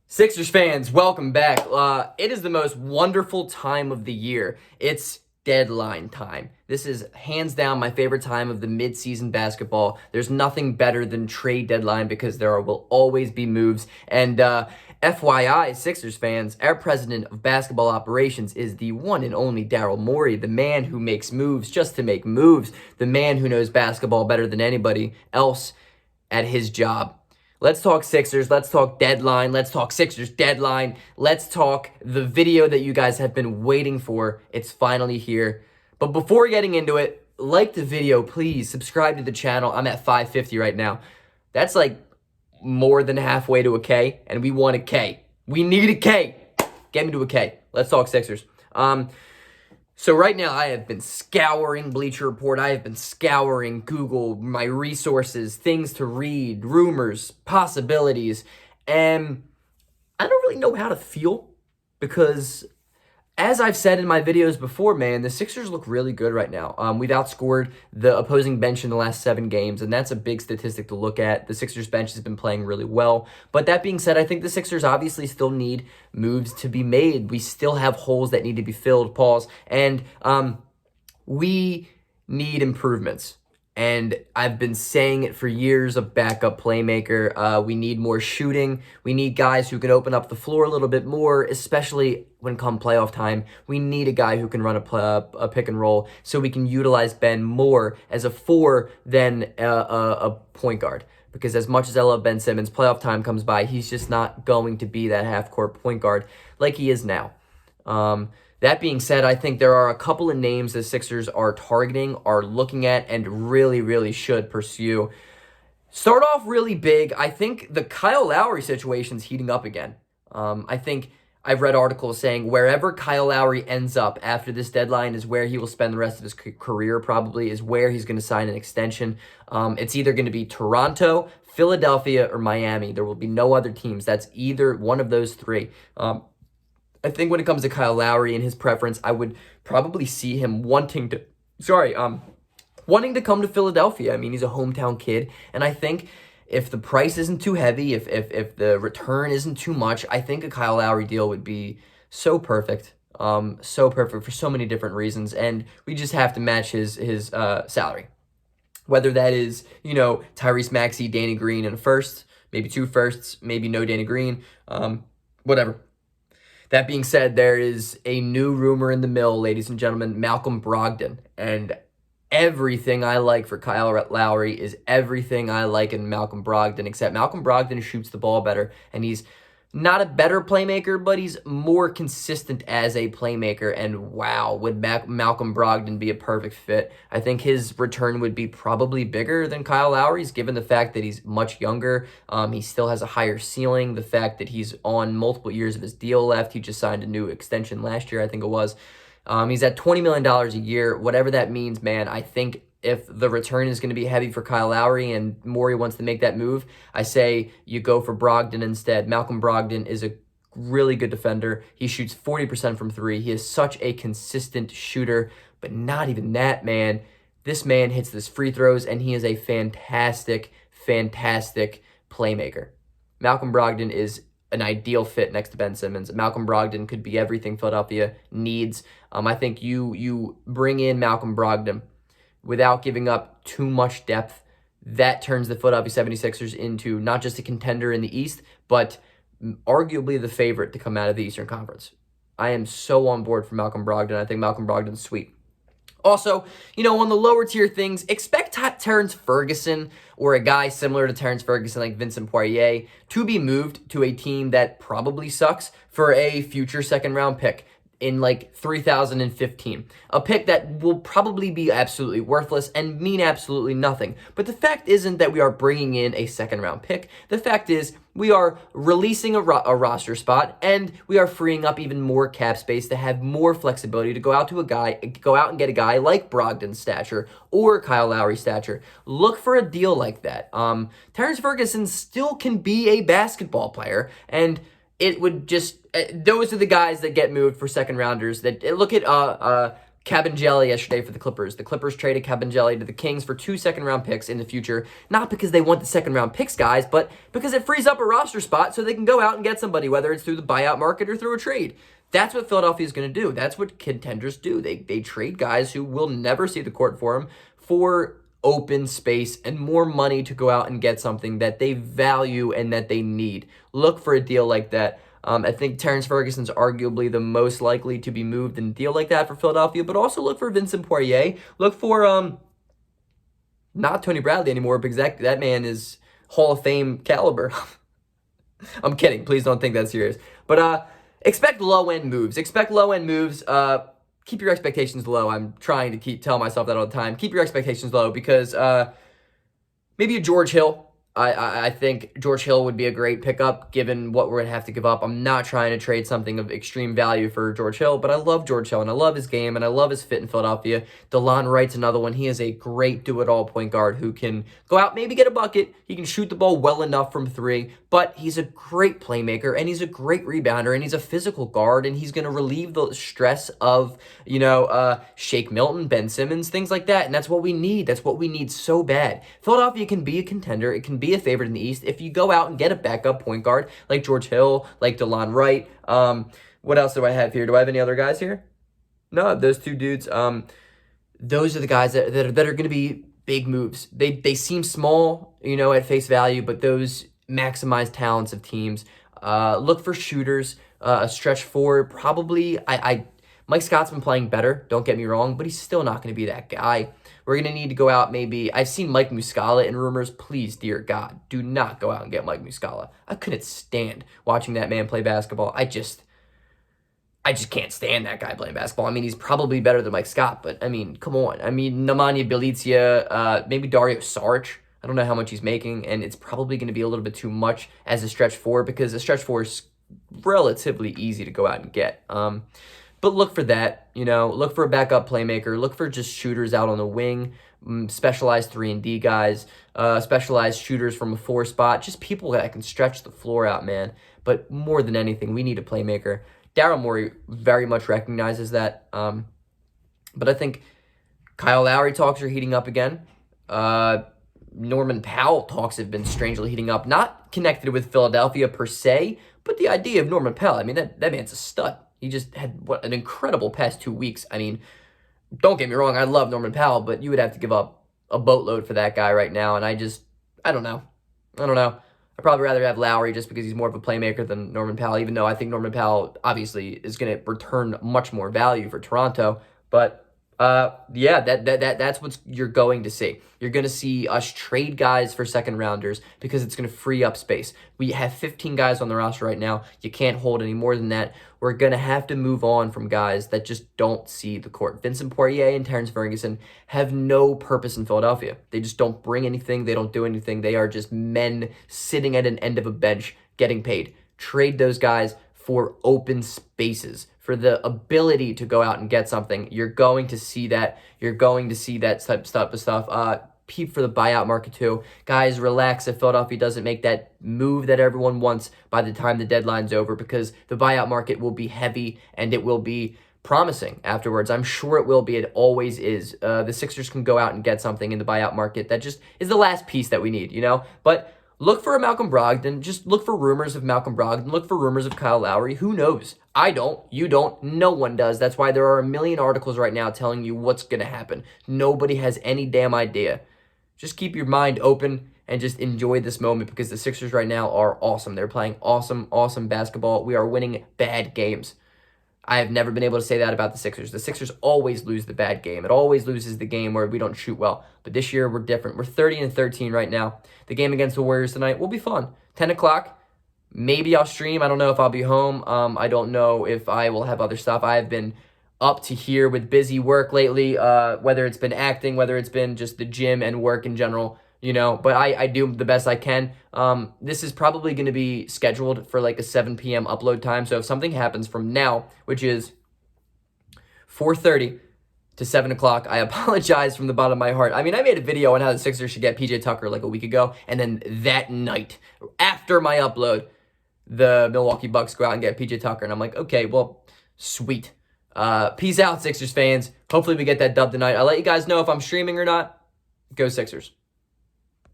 Sixers fans, welcome back. It is the most wonderful time of the year. It's deadline time. This is hands down my favorite time of the midseason basketball. There's nothing better than trade deadline because will always be moves. And FYI, Sixers fans, our president of basketball operations is the one and only Daryl Morey, the man who makes moves just to make moves, the man who knows basketball better than anybody else at his job. Let's talk Sixers. Let's talk deadline. Let's talk Sixers deadline. Let's talk the video that you guys have been waiting for. It's finally here. But before getting into it, like the video, please. Subscribe to the channel. I'm at 550 right now. That's like more than halfway to a K, and we want a K. We need a K. Get me to a K. Let's talk Sixers. So right now, I have been scouring Bleacher Report. I have been scouring Google, my resources, things to read, rumors, possibilities, and I don't really know how to feel because, as I've said in my videos before, man, the Sixers look really good right now. We've outscored the opposing bench in the last 7 games, and that's a big statistic to look at. The Sixers bench has been playing really well. But that being said, I think the Sixers obviously still need moves to be made. We still have holes that need to be filled, and we need improvements. And I've been saying it for years, a backup playmaker. We need more shooting. We need guys who can open up the floor a little bit more, especially when come playoff time. We need a guy who can run a pick and roll so we can utilize Ben more as a 4 than a point guard. Because as much as I love Ben Simmons, playoff time comes by, he's just not going to be that half-court point guard like he is now. That being said, I think there are a couple of names the Sixers are targeting, are looking at, and really, really should pursue. Start off really big. I think the Kyle Lowry situation's heating up again. I think I've read articles saying wherever Kyle Lowry ends up after this deadline is where he will spend the rest of his career, probably, is where he's going to sign an extension. It's either going to be Toronto, Philadelphia, or Miami. There will be no other teams. That's either one of those 3. I think when it comes to Kyle Lowry and his preference, I would probably see him wanting to come to Philadelphia. I mean, he's a hometown kid, and I think if the price isn't too heavy, if the return isn't too much, I think a Kyle Lowry deal would be so perfect for so many different reasons, and we just have to match his salary. Whether that is, Tyrese Maxey, Danny Green, and a first, maybe 2 firsts, maybe no Danny Green, whatever. That being said, there is a new rumor in the mill, ladies and gentlemen, Malcolm Brogdon. And everything I like for Kyle Lowry is everything I like in Malcolm Brogdon, except Malcolm Brogdon shoots the ball better, and he's not a better playmaker, but he's more consistent as a playmaker. And wow, would Malcolm Brogdon be a perfect fit? I think his return would be probably bigger than Kyle Lowry's, given the fact that he's much younger. He still has a higher ceiling. The fact that he's on multiple years of his deal left. He just signed a new extension last year, I think it was. He's at $20 million a year. Whatever that means, man, I think if the return is going to be heavy for Kyle Lowry and Morey wants to make that move, I say you go for Brogdon instead. Malcolm Brogdon is a really good defender. He shoots 40% from 3. He is such a consistent shooter, but not even that, man. This man hits his free throws, and he is a fantastic, fantastic playmaker. Malcolm Brogdon is an ideal fit next to Ben Simmons. Malcolm Brogdon could be everything Philadelphia needs. I think you bring in Malcolm Brogdon without giving up too much depth. That turns the Philadelphia 76ers into not just a contender in the East, but arguably the favorite to come out of the Eastern Conference. I am so on board for Malcolm Brogdon. I think Malcolm Brogdon's sweet. Also, on the lower tier things, expect Terrence Ferguson or a guy similar to Terrence Ferguson like Vincent Poirier to be moved to a team that probably sucks for a future second-round pick in like 3015. A pick that will probably be absolutely worthless and mean absolutely nothing. But the fact isn't that we are bringing in a second-round pick. The fact is we are releasing a roster spot, and we are freeing up even more cap space to have more flexibility to go out and get a guy like Brogdon's stature or Kyle Lowry's stature. Look for a deal like that. Terrence Ferguson still can be a basketball player, and it would just those are the guys that get moved for second rounders. That look at Cabangeli yesterday for the Clippers. The Clippers traded Cabangeli to the Kings for 2 second-round picks in the future, not because they want the second-round picks, guys, but because it frees up a roster spot so they can go out and get somebody, whether it's through the buyout market or through a trade. That's what Philadelphia is going to do. That's what contenders do. They trade guys who will never see the court for them for open space and more money to go out and get something that they value and that they need. Look for a deal like that. I think Terrence Ferguson's arguably the most likely to be moved in a deal like that for Philadelphia, but also look for Vincent Poirier. Look for not Tony Bradley anymore, because that man is Hall of Fame caliber. I'm kidding. Please don't think that's serious. But expect low-end moves. Expect low-end moves. Keep your expectations low. I'm trying to tell myself that all the time. Keep your expectations low, because maybe a George Hill. I think George Hill would be a great pickup given what we're going to have to give up. I'm not trying to trade something of extreme value for George Hill, but I love George Hill, and I love his game, and I love his fit in Philadelphia. DeLon Wright's another one. He is a great do-it-all point guard who can go out, maybe get a bucket. He can shoot the ball well enough from three, but he's a great playmaker, and he's a great rebounder, and he's a physical guard, and he's going to relieve the stress of, Shake Milton, Ben Simmons, things like that, and that's what we need. That's what we need so bad. Philadelphia can be a contender. It can be a favorite in the East if you go out and get a backup point guard like George Hill, like DeLon Wright. What else do I have here? Do I have any other guys here? No, those two dudes. Those are the guys that are going to be big moves. They seem small, at face value, but those maximize talents of teams. Look for shooters. A stretch four, probably. Mike Scott's been playing better, don't get me wrong, but he's still not going to be that guy. We're going to need to go out maybe. I've seen Mike Muscala in rumors. Please, dear God, do not go out and get Mike Muscala. I couldn't stand watching that man play basketball. I just can't stand that guy playing basketball. I mean, he's probably better than Mike Scott, but, come on. Nemanja Bjelica, maybe Dario Saric. I don't know how much he's making, and it's probably going to be a little bit too much as a stretch four, because a stretch four is relatively easy to go out and get. But look for that, look for a backup playmaker, look for just shooters out on the wing, specialized 3-and-D guys, specialized shooters from a 4 spot, just people that can stretch the floor out, man. But more than anything, we need a playmaker. Daryl Morey very much recognizes that. But I think Kyle Lowry talks are heating up again. Norman Powell talks have been strangely heating up, not connected with Philadelphia per se, but the idea of Norman Powell, that man's a stud. He just had an incredible past 2 weeks. Don't get me wrong, I love Norman Powell, but you would have to give up a boatload for that guy right now, and I don't know. I'd probably rather have Lowry just because he's more of a playmaker than Norman Powell, even though I think Norman Powell obviously is going to return much more value for Toronto. But that's what you're going to see. You're going to see us trade guys for second rounders because it's going to free up space. We have 15 guys on the roster right now. You can't hold any more than that. We're going to have to move on from guys that just don't see the court. Vincent Poirier and Terrence Ferguson have no purpose in Philadelphia. They just don't bring anything. They don't do anything. They are just men sitting at an end of a bench getting paid. Trade those guys for open spaces, for the ability to go out and get something. You're going to see that. You're going to see that type of stuff. Peep for the buyout market too. Guys, relax if Philadelphia doesn't make that move that everyone wants by the time the deadline's over, because the buyout market will be heavy and it will be promising afterwards. I'm sure it will be. It always is. The Sixers can go out and get something in the buyout market that just is the last piece that we need, But look for a Malcolm Brogdon. Just look for rumors of Malcolm Brogdon. Look for rumors of Kyle Lowry. Who knows? I don't. You don't. No one does. That's why there are a million articles right now telling you what's going to happen. Nobody has any damn idea. Just keep your mind open and just enjoy this moment, because the Sixers right now are awesome. They're playing awesome, awesome basketball. We are winning bad games. I have never been able to say that about the Sixers. The Sixers always lose the bad game. It always loses the game where we don't shoot well. But this year, we're different. We're 30-13 right now. The game against the Warriors tonight will be fun. 10 o'clock. Maybe I'll stream. I don't know if I'll be home. I don't know if I will have other stuff. I have been up to here with busy work lately, whether it's been acting, whether it's been just the gym and work in general, but I do the best I can. This is probably going to be scheduled for like a 7 p.m. upload time. So if something happens from now, which is 4:30 to 7 o'clock, I apologize from the bottom of my heart. I made a video on how the Sixers should get PJ Tucker like a week ago, and then that night, after my upload, the Milwaukee Bucks go out and get PJ Tucker, and I'm like, okay, well, sweet. Peace out, Sixers fans. Hopefully we get that dub tonight. I'll let you guys know if I'm streaming or not. Go Sixers.